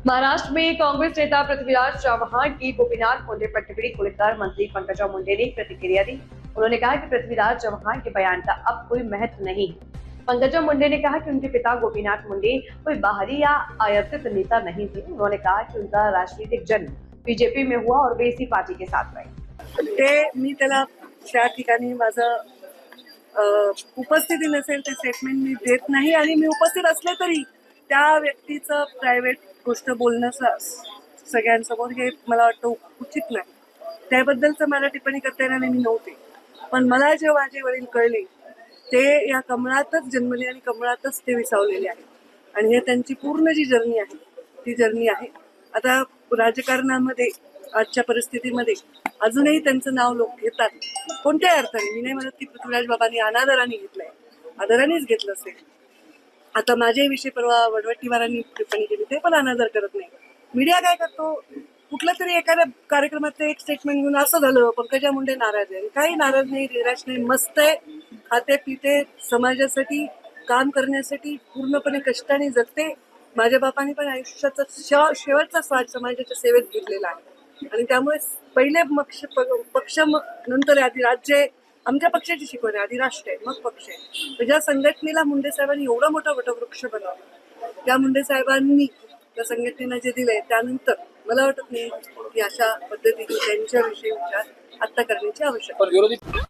महाराष्ट्र में कांग्रेस नेता पृथ्वीराज चव्हाण की गोपीनाथ मुंडे पर टिप्पणी को लेकर मंत्री पंकजा मुंडे ने प्रतिक्रिया दी। उन्होंने कहा कि पृथ्वीराज चव्हाण के बयान का अब कोई महत्व नहीं। पंकजा मुंडे ने कहा कि उनके पिता गोपीनाथ मुंडे कोई बाहरी या आयातित नेता नहीं थे। उन्होंने कहा कि उनका राजनीतिक जन्म बीजेपी में हुआ और वे इसी पार्टी के साथ रहे। ते मी त्याला त्या ठिकाणी माझं उपस्थिती नसेल ते स्टेटमेंट मी देत नाही आणि मी उपस्थित असले तरी त्या व्यक्तीचं प्रायव्हेट गोष्ट बोलणं सगळ्यांसमोर हे मला वाटतं उचित नाही. त्याबद्दलचं मला टिप्पणी करता येणार नाही, मी नव्हते. पण मला जे माझे वडील कळले ते या कमळातच जन्मले आणि कमळातच ते विसावलेले आहेत आणि हे त्यांची पूर्ण जी जर्नी आहे ती जर्नी आहे. आता राजकारणामध्ये आजच्या परिस्थितीमध्ये अजूनही त्यांचं नाव लोक घेतात. कोणत्याही अर्थाने मी नाही म्हणत की पृथ्वीराज बाबांनी अनादराने घेतलंय, आदरानेच घेतलं असेल. आता माझ्याही विषयी परवा वडवट्टीवारांनी टिप्पणी केली, ते पण अनादर करत नाही. मीडिया काय करतो, कुठल्या तरी एखाद्या कार्यक्रमातलं एक स्टेटमेंट घेऊन असं झालं पंकजा मुंडे नाराज आहे. काही नाराज नाही, निराश नाही, मस्त आहे. खाते पिते, समाजासाठी काम करण्यासाठी पूर्णपणे कष्टाने जगते. माझ्या बापाने पण आयुष्याचा शेवटचा श्वास समाजाच्या सेवेत घेतलेला आहे आणि त्यामुळे पहिले पक्ष नंतर आधी राज्य. आमच्या पक्षाची शिकवण आहे, आधी राष्ट्र आहे मग पक्ष आहे. तर ज्या संघटनेला मुंडे साहेबांनी एवढा मोठा वटवृक्ष बनवला, त्या मुंडे साहेबांनी त्या संघटनेला जे दिलंय त्यानंतर मला वाटत नाही की अशा पद्धतीने त्यांच्याविषयी विचार आता करण्याची आवश्यकता.